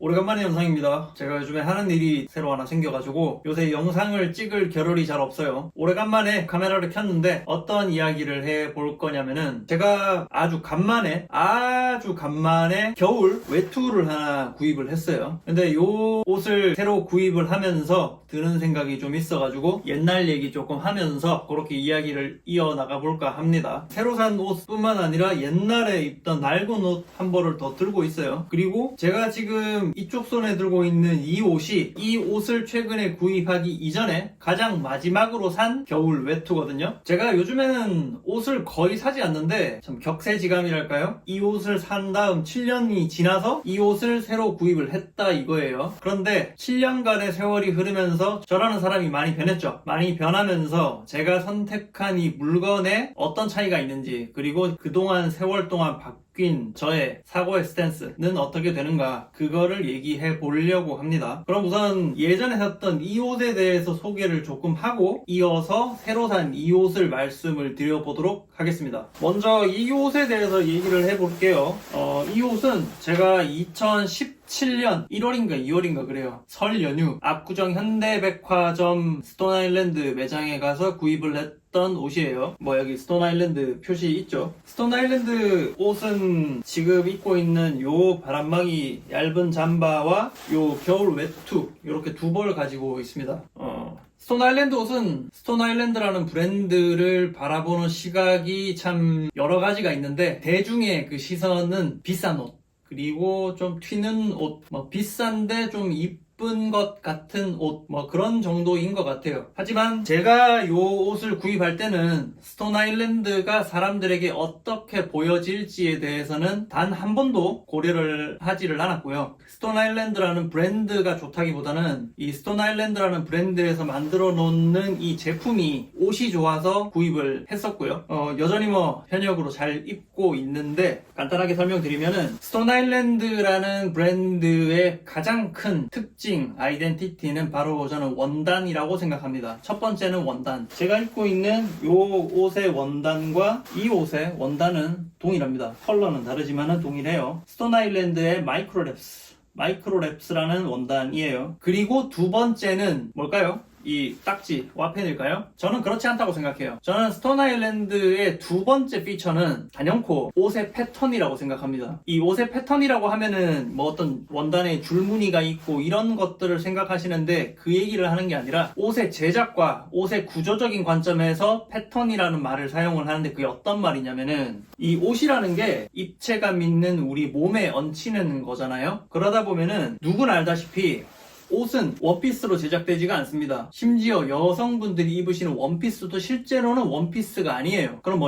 오래간만에 영상입니다. 제가 요즘에 하는 일이 새로 하나 생겨가지고 요새 영상을 찍을 겨를이 잘 없어요. 오래간만에 카메라를 켰는데 어떤 이야기를 해볼 거냐면은 제가 아주 간만에 겨울 외투를 하나 구입을 했어요. 근데 요 옷을 새로 구입을 하면서 드는 생각이 좀 있어가지고 옛날 얘기 조금 하면서 그렇게 이야기를 이어나가 볼까 합니다. 새로 산 옷뿐만 아니라 옛날에 입던 낡은 옷 한 벌을 더 들고 있어요. 그리고 제가 지금 이쪽 손에 들고 있는 이 옷을 최근에 구입하기 이전에 가장 마지막으로 산 겨울 외투거든요. 제가 요즘에는 옷을 거의 사지 않는데 참 격세지감이랄까요? 이 옷을 산 다음 7년이 지나서 이 옷을 새로 구입을 했다 이거예요. 그런데 7년간의 세월이 흐르면서 저라는 사람이 많이 변했죠. 많이 변하면서 제가 선택한 이 물건에 어떤 차이가 있는지, 그리고 그동안 세월 동안 바뀐 저의 사고의 스탠스는 어떻게 되는가, 그거를 얘기해 보려고 합니다. 그럼 우선 예전에 샀던 이 옷에 대해서 소개를 조금 하고 이어서 새로 산 이 옷을 말씀을 드려보도록 하겠습니다. 먼저 이 옷에 대해서 얘기를 해볼게요. 이 옷은 제가 2017년 1월인가 2월인가 그래요. 설 연휴 압구정 현대백화점 스톤아일랜드 매장에 가서 구입을 했던 옷이에요. 여기 스톤아일랜드 표시 있죠. 스톤아일랜드 옷은 지금 입고 있는 요 바람막이 얇은 잠바와 요 겨울 외투 이렇게 두 벌 가지고 있습니다. 스톤아일랜드 옷은 스톤아일랜드라는 브랜드를 바라보는 시각이 참 여러 가지가 있는데, 대중의 그 시선은 비싼 옷, 그리고 좀 튀는 옷, 비싼데 좀 이쁜 것 같은 옷, 그런 정도인 것 같아요. 하지만 제가 이 옷을 구입할 때는 스톤아일랜드가 사람들에게 어떻게 보여질지에 대해서는 단 한 번도 고려를 하지를 않았고요. 스톤아일랜드라는 브랜드가 좋다기보다는 이 스톤아일랜드라는 브랜드에서 만들어 놓는 이 제품이 옷이 좋아서 구입을 했었고요. 여전히 현역으로 잘 입고 있는데, 간단하게 설명드리면은 스톤아일랜드라는 브랜드의 가장 큰 특징, 아이덴티티는 바로 저는 원단이라고 생각합니다. 첫 번째는 원단. 제가 입고 있는 요 옷의 원단과 이 옷의 원단은 동일합니다. 컬러는 다르지만은 동일해요. 스톤아일랜드의 마이크로랩스라는 원단이에요. 그리고 두 번째는 뭘까요? 이 딱지, 와펜일까요? 저는 그렇지 않다고 생각해요. 저는 스톤아일랜드의 두 번째 피처는 단연코 옷의 패턴이라고 생각합니다. 이 옷의 패턴이라고 하면은 어떤 원단에 줄무늬가 있고 이런 것들을 생각하시는데, 그 얘기를 하는 게 아니라 옷의 제작과 옷의 구조적인 관점에서 패턴이라는 말을 사용을 하는데, 그게 어떤 말이냐면은 이 옷이라는 게 입체감 있는 우리 몸에 얹히는 거잖아요. 그러다 보면은 누구나 알다시피 옷은 원피스로 제작되지가 않습니다. 심지어 여성분들이 입으시는 원피스도 실제로는 원피스가 아니에요. 그럼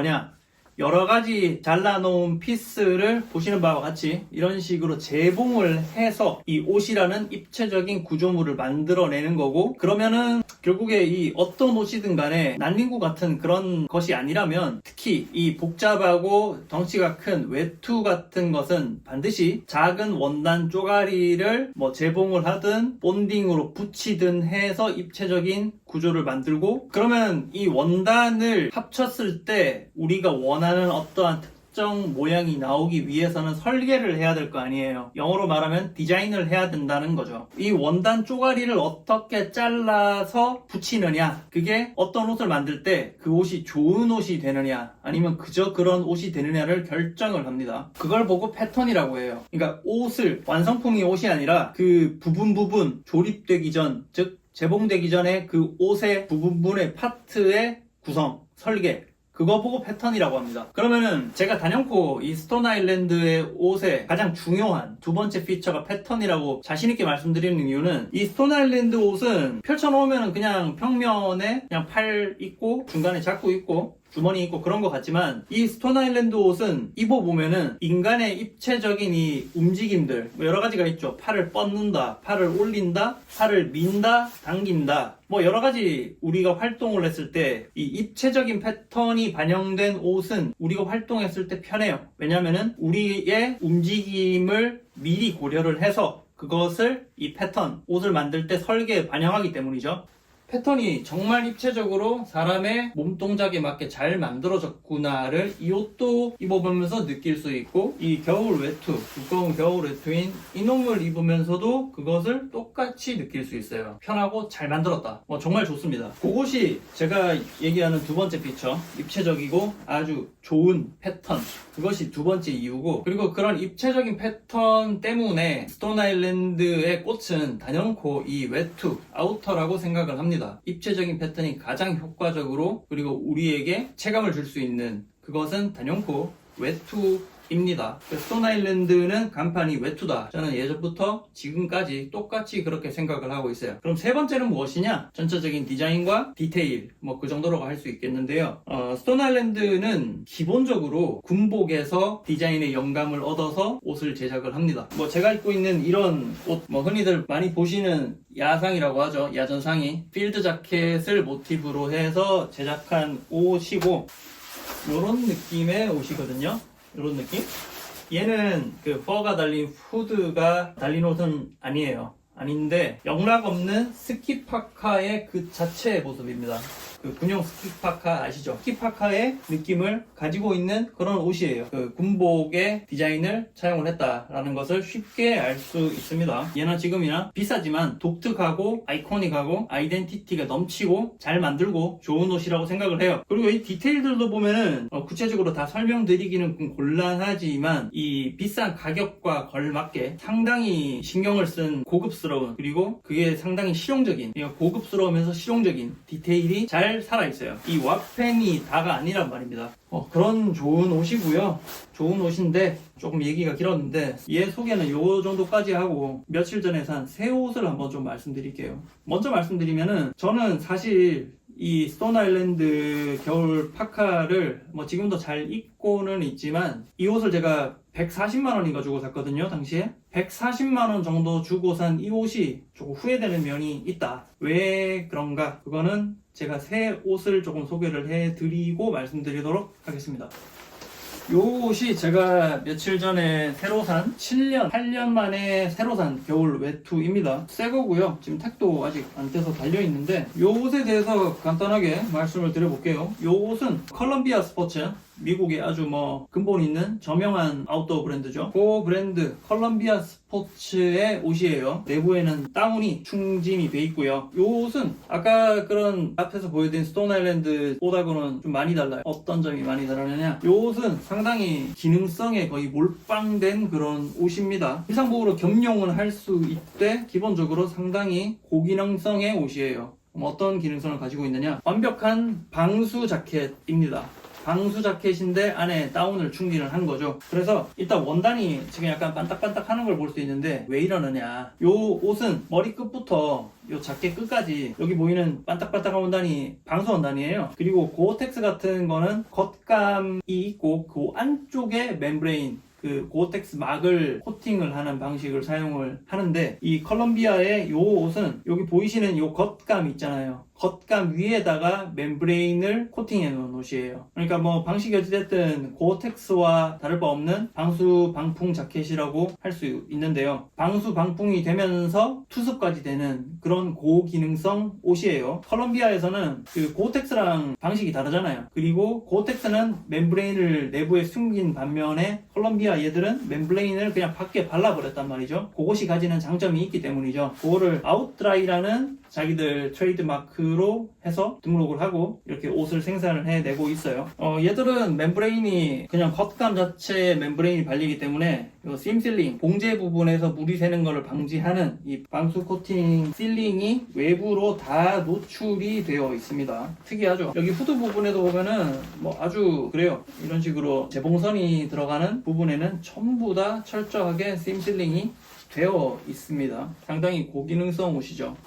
여러 가지 잘라놓은 피스를 보시는 바와 같이 이런 식으로 재봉을 해서 이 옷이라는 입체적인 구조물을 만들어내는 거고, 그러면은 결국에 이 어떤 옷이든 간에 난닝구 같은 그런 것이 아니라면, 특히 이 복잡하고 덩치가 큰 외투 같은 것은 반드시 작은 원단 쪼가리를 재봉을 하든 본딩으로 붙이든 해서 입체적인 구조를 만들고, 그러면 이 원단을 합쳤을 때 우리가 원하는 어떠한 특정 모양이 나오기 위해서는 설계를 해야 될 거 아니에요. 영어로 말하면 디자인을 해야 된다는 거죠. 이 원단 쪼가리를 어떻게 잘라서 붙이느냐, 그게 어떤 옷을 만들 때 그 옷이 좋은 옷이 되느냐 아니면 그저 그런 옷이 되느냐를 결정을 합니다. 그걸 보고 패턴이라고 해요. 그러니까 완성품이 옷이 아니라 그 부분 조립되기 전, 즉 재봉되기 전에 그 옷의 부분의 파트의 구성, 설계, 그거 보고 패턴이라고 합니다. 그러면은 제가 단연코 이 스톤아일랜드의 옷의 가장 중요한 두 번째 피처가 패턴이라고 자신있게 말씀드리는 이유는, 이 스톤아일랜드 옷은 펼쳐놓으면 그냥 평면에 그냥 팔 있고 중간에 자꾸 있고 주머니 있고 그런 것 같지만, 이 스톤아일랜드 옷은 입어보면은 인간의 입체적인 이 움직임들, 여러 가지가 있죠. 팔을 뻗는다, 팔을 올린다, 팔을 민다, 당긴다, 여러 가지 우리가 활동을 했을 때 이 입체적인 패턴이 반영된 옷은 우리가 활동했을 때 편해요. 왜냐면은 우리의 움직임을 미리 고려를 해서 그것을 이 패턴, 옷을 만들 때 설계에 반영하기 때문이죠. 패턴이 정말 입체적으로 사람의 몸 동작에 맞게 잘 만들어졌구나를 이 옷도 입어보면서 느낄 수 있고, 이 겨울 외투, 두꺼운 겨울 외투인 이놈을 입으면서도 그것을 똑같이 느낄 수 있어요. 편하고 잘 만들었다. 정말 좋습니다. 그것이 제가 얘기하는 두 번째 피처, 입체적이고 아주 좋은 패턴, 그것이 두 번째 이유고, 그리고 그런 입체적인 패턴 때문에 스톤 아일랜드의 꽃은 단연코 이 외투, 아우터라고 생각을 합니다. 입체적인 패턴이 가장 효과적으로, 그리고 우리에게 체감을 줄 수 있는 그것은 단연코 외투입니다. 스톤 아일랜드는 간판이 외투다. 저는 예전부터 지금까지 똑같이 그렇게 생각을 하고 있어요. 그럼 세 번째는 무엇이냐? 전체적인 디자인과 디테일, 그 정도라고 할 수 있겠는데요. 스톤 아일랜드는 기본적으로 군복에서 디자인의 영감을 얻어서 옷을 제작을 합니다. 제가 입고 있는 이런 옷, 흔히들 많이 보시는 야상이라고 하죠. 야전상이 필드 자켓을 모티브로 해서 제작한 옷이고, 요런 느낌의 옷이거든요. 요런 느낌? 얘는 그 퍼가 달린 후드가 달린 옷은 아니에요. 아닌데 영락 없는 스키 파카의 그 자체의 모습입니다. 그 군용 스키 파카 아시죠? 스키 파카의 느낌을 가지고 있는 그런 옷이에요. 그 군복의 디자인을 차용을 했다라는 것을 쉽게 알 수 있습니다. 예나 지금이나 비싸지만 독특하고 아이코닉하고 아이덴티티가 넘치고 잘 만들고 좋은 옷이라고 생각을 해요. 그리고 이 디테일들도 보면은 구체적으로 다 설명드리기는 좀 곤란하지만 이 비싼 가격과 걸맞게 상당히 신경을 쓴 고급스러운, 그리고 그게 상당히 실용적인, 고급스러우면서 실용적인 디테일이 잘 살아있어요. 이 와펜이 다가 아니란 말입니다. 그런 좋은 옷이고요. 좋은 옷인데 조금 얘기가 길었는데 얘 소개는 요 정도까지 하고 며칠 전에 산 새 옷을 한번 좀 말씀드릴게요. 먼저 말씀드리면은 저는 사실 이 스톤 아일랜드 겨울 파카를 지금도 잘 입고는 있지만 이 옷을 제가 140만원인가 주고 샀거든요. 당시에 140만원 정도 주고 산 이 옷이 조금 후회되는 면이 있다. 왜 그런가? 그거는 제가 새 옷을 조금 소개를 해드리고 말씀드리도록 하겠습니다. 요 옷이 제가 며칠 전에 새로 산 8년 만에 새로 산 겨울 외투입니다. 새 거고요. 지금 택도 아직 안 떼서 달려있는데 요 옷에 대해서 간단하게 말씀을 드려볼게요. 요 옷은 컬럼비아 스포츠, 미국에 아주 근본 있는 저명한 아웃도어 브랜드죠. 그 브랜드 컬럼비아 스포츠의 옷이에요. 내부에는 다운이 충진이 돼 있고요. 이 옷은 아까 그런 앞에서 보여드린 스톤 아일랜드 옷하고는 좀 많이 달라요. 어떤 점이 많이 다르느냐? 이 옷은 상당히 기능성에 거의 몰빵된 그런 옷입니다. 일상복으로 겸용을 할 수 있되 기본적으로 상당히 고기능성의 옷이에요. 어떤 기능성을 가지고 있느냐? 완벽한 방수 자켓입니다. 방수 자켓인데 안에 다운을 충진을 한 거죠. 그래서 일단 원단이 지금 약간 반딱반딱 하는 걸 볼 수 있는데 왜 이러느냐, 요 옷은 머리 끝부터 요 자켓 끝까지 여기 보이는 반딱반딱한 원단이 방수 원단이에요. 그리고 고어텍스 같은 거는 겉감이 있고 그 안쪽에 멤브레인, 그 고어텍스 막을 코팅을 하는 방식을 사용을 하는데, 이 컬럼비아의 요 옷은 여기 보이시는 요 겉감 있잖아요. 겉감 위에다가 멤브레인을 코팅해 놓은 옷이에요. 그러니까 방식이 어찌됐든 고어텍스와 다를 바 없는 방수 방풍 자켓이라고 할 수 있는데요. 방수 방풍이 되면서 투습까지 되는 그런 고기능성 옷이에요. 컬럼비아에서는 그 고어텍스랑 방식이 다르잖아요. 그리고 고어텍스는 멤브레인을 내부에 숨긴 반면에 컬럼비아 얘들은 멤브레인을 그냥 밖에 발라버렸단 말이죠. 그것이 가지는 장점이 있기 때문이죠. 그거를 아웃드라이라는 자기들 트레이드 마크로 해서 등록을 하고 이렇게 옷을 생산을 해내고 있어요. 얘들은 멤브레인이 그냥 겉감 자체에 멤브레인이 발리기 때문에 이 심실링, 봉제 부분에서 물이 새는 것을 방지하는 이 방수 코팅 실링이 외부로 다 노출이 되어 있습니다. 특이하죠? 여기 후드 부분에도 보면은 아주 그래요. 이런 식으로 재봉선이 들어가는 부분에는 전부 다 철저하게 심실링이 되어 있습니다. 상당히 고기능성 옷이죠.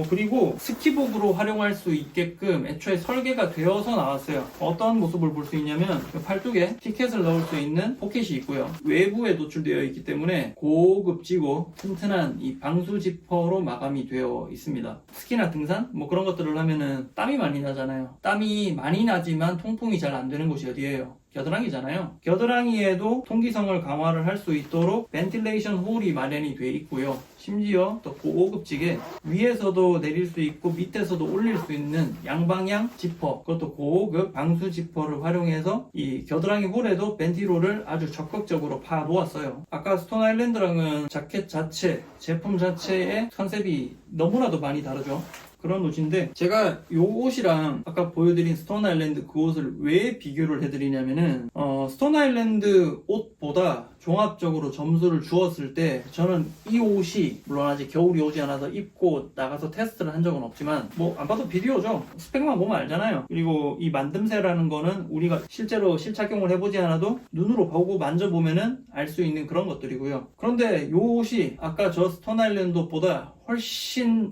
그리고 스키복으로 활용할 수 있게끔 애초에 설계가 되어서 나왔어요. 어떤 모습을 볼 수 있냐면 팔뚝에 티켓을 넣을 수 있는 포켓이 있고요. 외부에 노출되어 있기 때문에 고급지고 튼튼한 이 방수 지퍼로 마감이 되어 있습니다. 스키나 등산? 그런 것들을 하면은 땀이 많이 나잖아요. 땀이 많이 나지만 통풍이 잘 안 되는 곳이 어디예요? 겨드랑이잖아요. 겨드랑이에도 통기성을 강화를 할 수 있도록 벤틸레이션 홀이 마련이 되어 있고요. 심지어 더 고급지게 위에서도 내릴 수 있고 밑에서도 올릴 수 있는 양방향 지퍼, 그것도 고급 방수 지퍼를 활용해서 이 겨드랑이 홀에도 벤티롤을 아주 적극적으로 파 놓았어요. 아까 스톤 아일랜드랑은 자켓 자체, 제품 자체의 컨셉이 너무나도 많이 다르죠. 그런 옷인데, 제가 이 옷이랑 아까 보여드린 스톤 아일랜드 그 옷을 왜 비교를 해드리냐면은 스톤 아일랜드 옷보다 종합적으로 점수를 주었을 때 저는 이 옷이, 물론 아직 겨울이 오지 않아서 입고 나가서 테스트를 한 적은 없지만 뭐 안 봐도 비디오죠. 스펙만 보면 알잖아요. 그리고 이 만듦새라는 거는 우리가 실제로 실착용을 해보지 않아도 눈으로 보고 만져보면은 알 수 있는 그런 것들이고요. 그런데 이 옷이 아까 저 스톤 아일랜드 옷보다 훨씬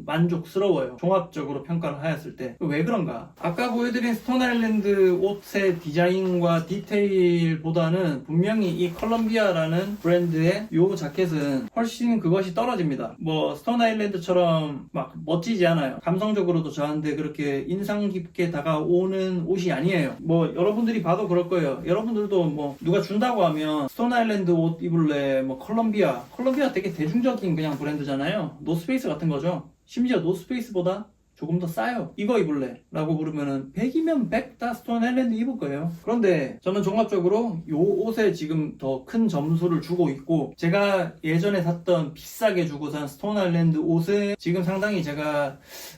만족스러워요. 종합적으로 평가를 하였을 때. 왜 그런가? 아까 보여드린 스톤 아일랜드 옷의 디자인과 디테일보다는 분명히 이 컬럼비아라는 브랜드의 이 자켓은 훨씬 그것이 떨어집니다. 뭐 스톤 아일랜드처럼 막 멋지지 않아요. 감성적으로도 저한테 그렇게 인상 깊게 다가오는 옷이 아니에요. 뭐 여러분들이 봐도 그럴 거예요. 여러분들도 뭐 누가 준다고 하면 스톤 아일랜드 옷 입을래, 뭐 컬럼비아 되게 대중적인 그냥 브랜드잖아요. 노스페이스 같은 거죠. 심지어 노스페이스보다 조금 더 싸요. 이거 입을래? 라고 부르면은 100이면 100 다 스톤 아일랜드 입을 거예요. 그런데 저는 종합적으로 이 옷에 지금 더 큰 점수를 주고 있고, 제가 예전에 샀던 비싸게 주고 산 스톤 아일랜드 옷에 지금 상당히 제가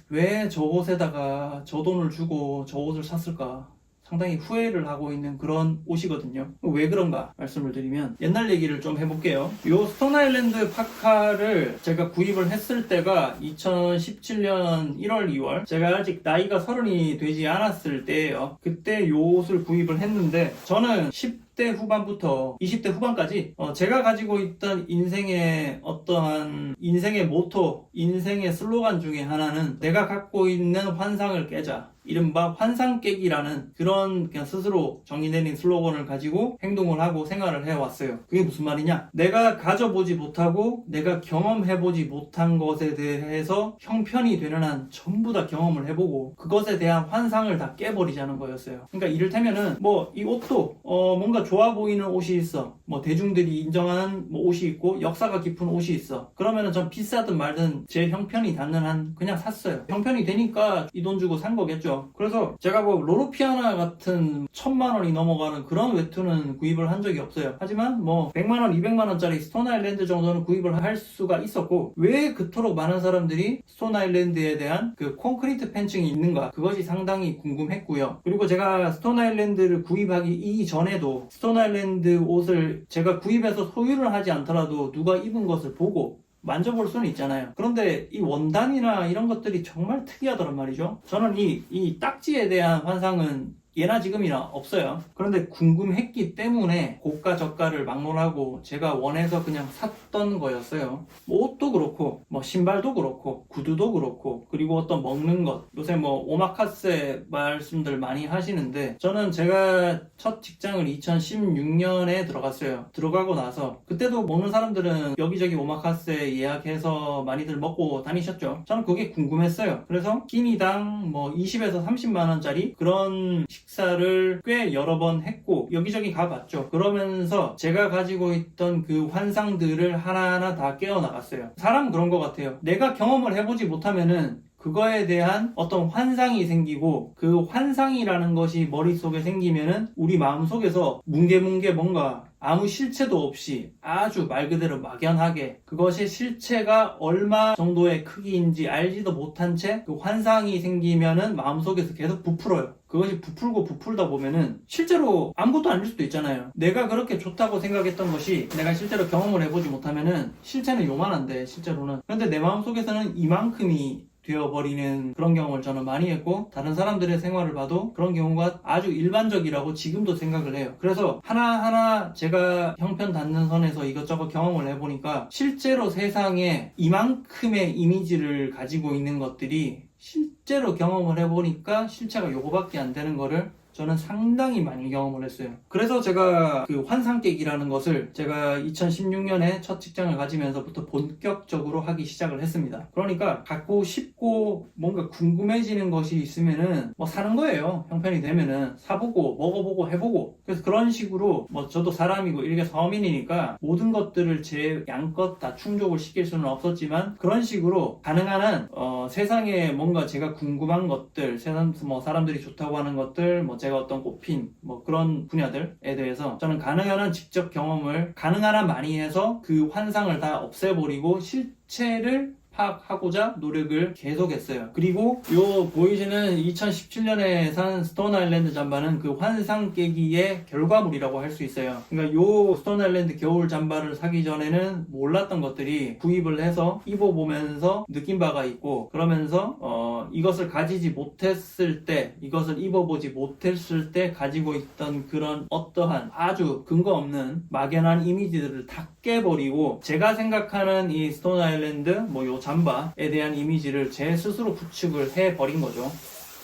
왜 저 옷에다가 저 돈을 주고 저 옷을 샀을까 상당히 후회를 하고 있는 그런 옷이거든요. 왜 그런가 말씀을 드리면 옛날 얘기를 좀 해볼게요. 이 스톤 아일랜드 파카를 제가 구입을 했을 때가 2017년 1월 2월 제가 아직 나이가 30이 되지 않았을 때예요. 그때 이 옷을 구입을 했는데 저는 10대 후반부터 20대 후반까지 제가 가지고 있던 인생의 어떠한 인생의 모토, 인생의 슬로건 중에 하나는 내가 갖고 있는 환상을 깨자, 이른바 환상 깨기라는 그런 그냥 스스로 정의내린 슬로건을 가지고 행동을 하고 생활을 해왔어요. 그게 무슨 말이냐? 내가 가져보지 못하고 내가 경험해보지 못한 것에 대해서 형편이 되는 한 전부 다 경험을 해보고 그것에 대한 환상을 다 깨버리자는 거였어요. 그러니까 이를테면은 뭐 이 옷도 뭔가 좋아 보이는 옷이 있어. 뭐 대중들이 인정하는 뭐 옷이 있고 역사가 깊은 옷이 있어. 그러면은 전 비싸든 말든 제 형편이 닿는 한 그냥 샀어요. 형편이 되니까 이 돈 주고 산 거겠죠. 그래서 제가 뭐 로로피아나 같은 1000만 원이 넘어가는 그런 웹툰은 구입을 한 적이 없어요. 하지만 뭐 100만 원, 200만 원짜리 스톤 아일랜드 정도는 구입을 할 수가 있었고, 왜 그토록 많은 사람들이 스톤 아일랜드에 대한 그 콘크리트 팬층이 있는가, 그것이 상당히 궁금했고요. 그리고 제가 스톤 아일랜드를 구입하기 이전에도 스톤 아일랜드 옷을 제가 구입해서 소유를 하지 않더라도 누가 입은 것을 보고 만져볼 수는 있잖아요. 그런데 이 원단이나 이런 것들이 정말 특이하더란 말이죠. 저는 이 딱지에 대한 환상은 예나 지금이나 없어요. 그런데 궁금했기 때문에 고가 저가를 막론하고 제가 원해서 그냥 샀던 거였어요. 뭐 옷도 그렇고 뭐 신발도 그렇고 구두도 그렇고, 그리고 어떤 먹는 것, 요새 뭐 오마카세 말씀들 많이 하시는데, 저는 제가 첫 직장을 2016년에 들어갔어요. 들어가고 나서 그때도 먹는 사람들은 여기저기 오마카세 예약해서 많이들 먹고 다니셨죠. 저는 그게 궁금했어요. 그래서 끼니당 뭐 20에서 30만 원짜리 그런 식사를 꽤 여러 번 했고 여기저기 가봤죠. 그러면서 제가 가지고 있던 그 환상들을 하나하나 다 깨어나갔어요. 사람은 그런 것 같아요. 내가 경험을 해보지 못하면은 그거에 대한 어떤 환상이 생기고, 그 환상이라는 것이 머릿속에 생기면은 우리 마음속에서 뭉게뭉게 뭔가 아무 실체도 없이 아주 말 그대로 막연하게 그것의 실체가 얼마 정도의 크기인지 알지도 못한 채 그 환상이 생기면은 마음속에서 계속 부풀어요. 그것이 부풀다 보면은 실제로 아무것도 아닐 수도 있잖아요. 내가 그렇게 좋다고 생각했던 것이 내가 실제로 경험을 해보지 못하면은 실체는 요만한데 실제로는, 그런데 내 마음속에서는 이만큼이 되어버리는 그런 경험을 저는 많이 했고, 다른 사람들의 생활을 봐도 그런 경우가 아주 일반적이라고 지금도 생각을 해요. 그래서 하나하나 제가 형편 닿는 선에서 이것저것 경험을 해보니까 실제로 세상에 이만큼의 이미지를 가지고 있는 것들이 실제로 경험을 해보니까 실체가 요거밖에 안 되는 거를 저는 상당히 많이 경험을 했어요. 그래서 제가 그 환상깨기라는 것을 제가 2016년에 첫 직장을 가지면서부터 본격적으로 하기 시작을 했습니다. 그러니까 갖고 싶고 뭔가 궁금해지는 것이 있으면은 뭐 사는 거예요. 형편이 되면은 사보고 먹어보고 해보고. 그래서 그런 식으로 뭐 저도 사람이고 일개 서민이니까 모든 것들을 제 양껏 다 충족을 시킬 수는 없었지만 그런 식으로 가능한 한 세상에 뭔가 제가 궁금한 것들, 세상 뭐 사람들이 좋다고 하는 것들, 뭐 제가 어떤 꼽힌 뭐 그런 분야들에 대해서 저는 가능한 한 직접 경험을 가능한 한 많이 해서 그 환상을 다 없애버리고 실체를 파악하고자 노력을 계속했어요. 그리고 요 보이시는 2017년에 산 스톤 아일랜드 잠바는 그 환상 깨기의 결과물이라고 할 수 있어요. 그러니까 요 스톤 아일랜드 겨울 잠바를 사기 전에는 몰랐던 것들이 구입을 해서 입어보면서 느낀 바가 있고, 그러면서 이것을 가지지 못했을 때, 이것을 입어보지 못했을 때 가지고 있던 그런 어떠한 아주 근거 없는 막연한 이미지들을 다 깨버리고, 제가 생각하는 이 스톤 아일랜드 뭐 요 잠바에 대한 이미지를 제 스스로 구축을 해버린 거죠.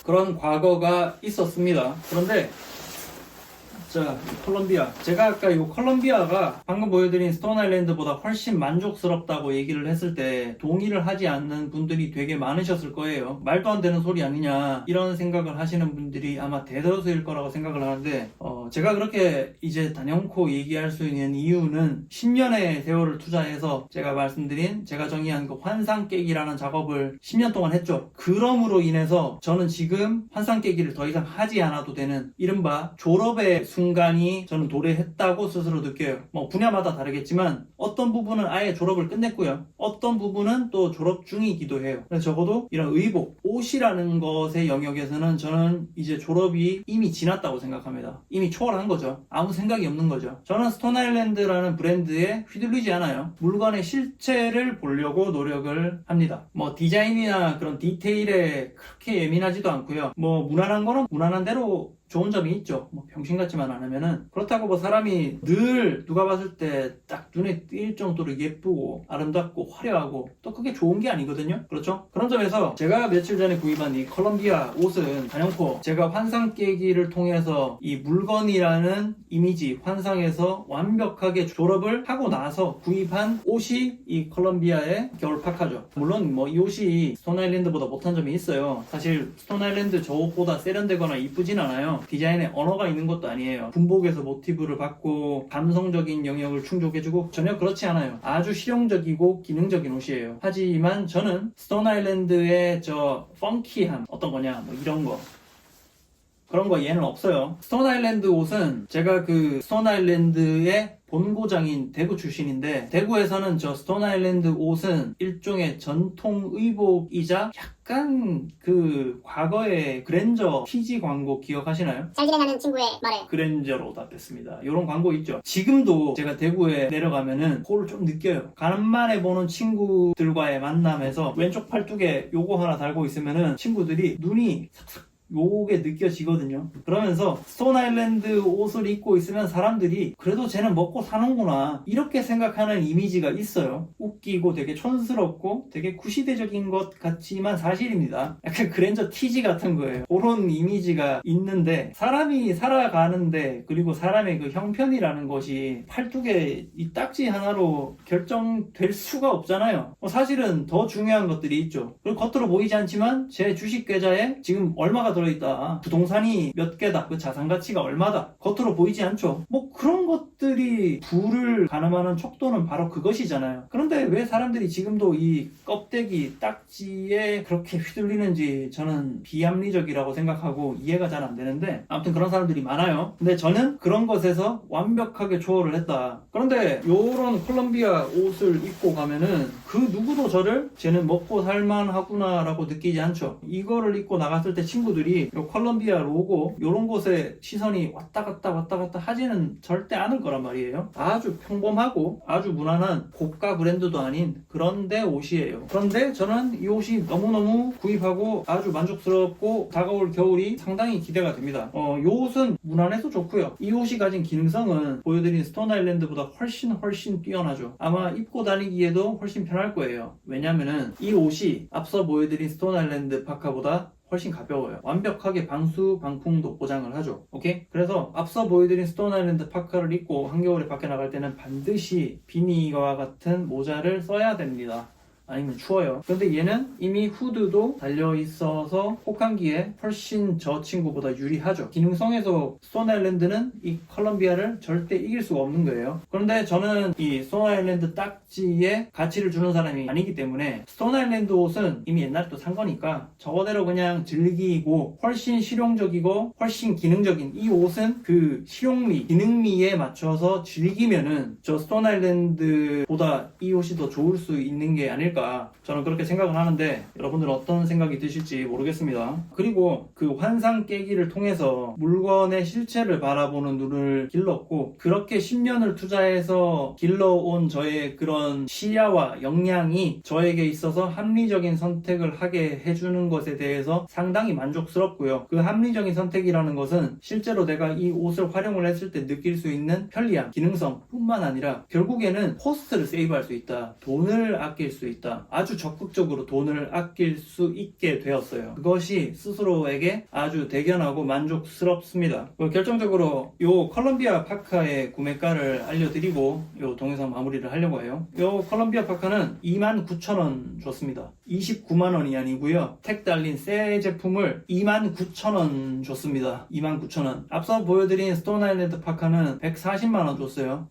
그런 과거가 있었습니다. 그런데 자, 콜롬비아. 제가 아까 이 콜롬비아가 방금 보여드린 스톤 아일랜드보다 훨씬 만족스럽다고 얘기를 했을 때 동의를 하지 않는 분들이 되게 많으셨을 거예요. 말도 안 되는 소리 아니냐 이런 생각을 하시는 분들이 아마 대다수일 거라고 생각을 하는데 제가 그렇게 이제 단연코 얘기할 수 있는 이유는 10년의 세월을 투자해서 제가 말씀드린 제가 정의한 그 환상 깨기라는 작업을 10년 동안 했죠. 그럼으로 인해서 저는 지금 환상 깨기를 더 이상 하지 않아도 되는 이른바 졸업의 순간이 저는 도래했다고 스스로 느껴요. 뭐 분야마다 다르겠지만 어떤 부분은 아예 졸업을 끝냈고요. 어떤 부분은 또 졸업 중이기도 해요. 그래서 적어도 이런 의복, 옷이라는 것의 영역에서는 저는 이제 졸업이 이미 지났다고 생각합니다. 이미 초월한 거죠. 아무 생각이 없는 거죠. 저는 스톤 아일랜드라는 브랜드에 휘둘리지 않아요. 물건의 실체를 보려고 노력을 합니다. 뭐 디자인이나 그런 디테일에 그렇게 예민하지도 않고요. 뭐 무난한 거는 무난한 대로 좋은 점이 있죠. 뭐 병신같지만 않으면은. 그렇다고 뭐 사람이 늘 누가 봤을 때 딱 눈에 띌 정도로 예쁘고 아름답고 화려하고 또 그게 좋은 게 아니거든요. 그렇죠? 그런 점에서 제가 며칠 전에 구입한 이 콜롬비아 옷은 단연코 제가 환상 깨기를 통해서 이 물건이라는 이미지 환상에서 완벽하게 졸업을 하고 나서 구입한 옷이 이 콜롬비아의 겨울 파카죠. 물론 뭐 이 옷이 스톤 아일랜드보다 못한 점이 있어요. 사실 스톤 아일랜드 저 옷보다 세련되거나 이쁘진 않아요. 디자인에 언어가 있는 것도 아니에요. 군복에서 모티브를 받고 감성적인 영역을 충족해주고 전혀 그렇지 않아요. 아주 실용적이고 기능적인 옷이에요. 하지만 저는 스톤 아일랜드의 저 펑키함 어떤 거냐 뭐 이런 거 그런 거 얘는 없어요. 스톤 아일랜드 옷은 제가 그 스톤 아일랜드의 본고장인 대구 출신인데 대구에서는 저 스톤 아일랜드 옷은 일종의 전통 의복이자 약간 그 과거의 그랜저 TG 광고 기억하시나요? 잘 지내라는 친구의 말에 그랜저로 답했습니다. 이런 광고 있죠. 지금도 제가 대구에 내려가면은 그걸 좀 느껴요. 간만에 보는 친구들과의 만남에서 왼쪽 팔뚝에 요거 하나 달고 있으면은 친구들이 눈이 삭삭 요게 느껴지거든요. 그러면서 스톤 아일랜드 옷을 입고 있으면 사람들이 그래도 쟤는 먹고 사는구나 이렇게 생각하는 이미지가 있어요. 웃기고 되게 촌스럽고 되게 구시대적인 것 같지만 사실입니다. 약간 그랜저 TG 같은 거예요. 그런 이미지가 있는데 사람이 살아가는데 그리고 사람의 그 형편이라는 것이 팔뚝에 이 딱지 하나로 결정될 수가 없잖아요. 사실은 더 중요한 것들이 있죠. 그리고 겉으로 보이지 않지만 제 주식 계좌에 지금 얼마가 들어있다. 부동산이 몇 개다. 그 자산 가치가 얼마다. 겉으로 보이지 않죠. 뭐 그런 것들이 부를 가늠하는 척도는 바로 그것이잖아요. 그런데 왜 사람들이 지금도 이 껍데기 딱지에 그렇게 휘둘리는지 저는 비합리적이라고 생각하고 이해가 잘 안 되는데 아무튼 그런 사람들이 많아요. 근데 저는 그런 것에서 완벽하게 초월을 했다. 그런데 요런 콜롬비아 옷을 입고 가면은 그 누구도 저를 쟤는 먹고 살만하구나 라고 느끼지 않죠. 이거를 입고 나갔을 때 친구들이 요 콜롬비아 로고 요런 곳에 시선이 왔다 갔다 하지는 절대 않을 거란 말이에요. 아주 평범하고 아주 무난한 고가 브랜드도 아닌 그런데 옷이에요. 그런데 저는 이 옷이 너무너무 구입하고 아주 만족스럽고 다가올 겨울이 상당히 기대가 됩니다. 이 옷은 무난해서 좋고요. 이 옷이 가진 기능성은 보여드린 스톤 아일랜드보다 훨씬 뛰어나죠. 아마 입고 다니기에도 훨씬 편할 거예요. 왜냐면은 이 옷이 앞서 보여드린 스톤 아일랜드 파카보다 훨씬 가벼워요. 완벽하게 방수, 방풍도 보장을 하죠. 오케이? 그래서 앞서 보여드린 스톤 아일랜드 파카를 입고 한겨울에 밖에 나갈 때는 반드시 비니와 같은 모자를 써야 됩니다. 아니면 추워요. 그런데 얘는 이미 후드도 달려있어서 혹한기에 훨씬 저 친구보다 유리하죠. 기능성에서 스톤 아일랜드는 이 컬럼비아를 절대 이길 수가 없는 거예요. 그런데 저는 이 스톤 아일랜드 딱지에 가치를 주는 사람이 아니기 때문에 스톤 아일랜드 옷은 이미 옛날에 또 산 거니까 저거대로 그냥 즐기고 훨씬 실용적이고 훨씬 기능적인 이 옷은 그 실용미, 기능미에 맞춰서 즐기면은 저 스톤 아일랜드보다 이 옷이 더 좋을 수 있는 게 아닐까, 저는 그렇게 생각을 하는데 여러분들은 어떤 생각이 드실지 모르겠습니다. 그리고 그 환상 깨기를 통해서 물건의 실체를 바라보는 눈을 길렀고, 그렇게 10년을 투자해서 길러온 저의 그런 시야와 역량이 저에게 있어서 합리적인 선택을 하게 해주는 것에 대해서 상당히 만족스럽고요. 그 합리적인 선택이라는 것은 실제로 내가 이 옷을 활용을 했을 때 느낄 수 있는 편리함, 기능성 뿐만 아니라 결국에는 코스트를 세이브할 수 있다, 돈을 아낄 수 있다, 아주 적극적으로 돈을 아낄 수 있게 되었어요. 그것이 스스로에게 아주 대견하고 만족스럽습니다. 결정적으로 요 컬럼비아 파카의 구매가를 알려드리고 요 동영상 마무리를 하려고 해요. 요 컬럼비아 파카는 29,000원 줬습니다. 29만원이 아니고요, 택 달린 새 제품을 29,000원 줬습니다. 29,000원. 앞서 보여드린 스톤 아일랜드 파카는 140만원 줬어요.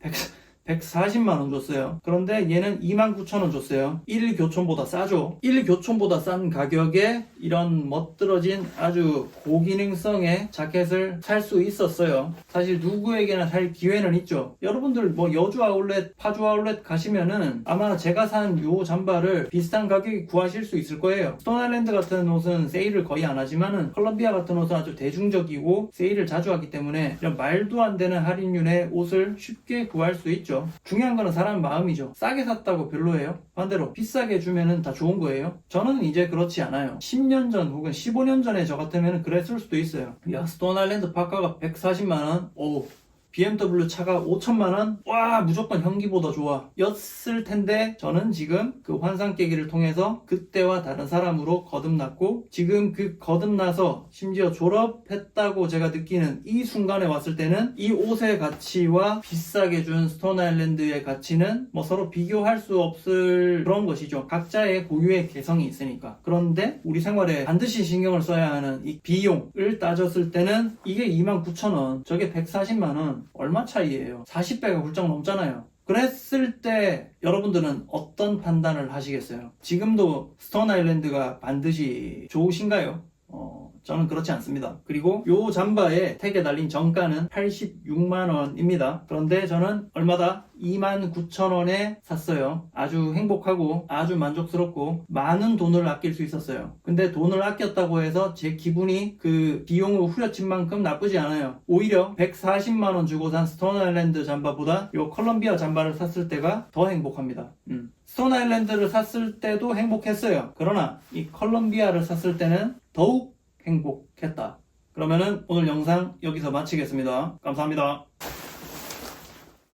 140만원 줬어요. 그런데 얘는 29,000원 줬어요. 1교촌보다 싸죠. 1교촌보다 싼 가격에 이런 멋들어진 아주 고기능성의 자켓을 살 수 있었어요. 사실 누구에게나 살 기회는 있죠. 여러분들 뭐 여주 아울렛, 파주 아울렛 가시면은 아마 제가 산 요 잠바를 비슷한 가격에 구하실 수 있을 거예요. 스톤 아일랜드 같은 옷은 세일을 거의 안 하지만은 컬럼비아 같은 옷은 아주 대중적이고 세일을 자주 하기 때문에 이런 말도 안 되는 할인율의 옷을 쉽게 구할 수 있죠. 중요한 거는 사람 마음이죠. 싸게 샀다고 별로예요? 반대로 비싸게 주면은 다 좋은 거예요? 저는 이제 그렇지 않아요. 10년 전 혹은 15년 전에 저 같으면 그랬을 수도 있어요. 야, 스톤 아일랜드 파카가 140만원? 오, BMW 차가 5천만원? 와, 무조건 현기보다 좋아 였을 텐데, 저는 지금 그 환상 깨기를 통해서 그때와 다른 사람으로 거듭났고, 지금 그 거듭나서 심지어 졸업했다고 제가 느끼는 이 순간에 왔을 때는 이 옷의 가치와 비싸게 준 스톤 아일랜드의 가치는 뭐 서로 비교할 수 없을 그런 것이죠. 각자의 고유의 개성이 있으니까. 그런데 우리 생활에 반드시 신경을 써야 하는 이 비용을 따졌을 때는 이게 29,000원, 저게 140만원, 얼마 차이예요? 40배가 훌쩍 넘잖아요. 그랬을 때 여러분들은 어떤 판단을 하시겠어요? 지금도 스톤 아일랜드가 반드시 좋으신가요? 저는 그렇지 않습니다. 그리고 요 잠바에 택에 달린 정가는 86만원입니다. 그런데 저는 얼마다? 29,000원에 샀어요. 아주 행복하고 아주 만족스럽고 많은 돈을 아낄 수 있었어요. 근데 돈을 아꼈다고 해서 제 기분이 그 비용을 후려친 만큼 나쁘지 않아요. 오히려 140만원 주고 산 스톤 아일랜드 잠바보다 요 컬럼비아 잠바를 샀을 때가 더 행복합니다. 스톤 아일랜드를 샀을 때도 행복했어요. 그러나 이 컬럼비아를 샀을 때는 더욱 행복했다. 그러면은 오늘 영상 여기서 마치겠습니다. 감사합니다.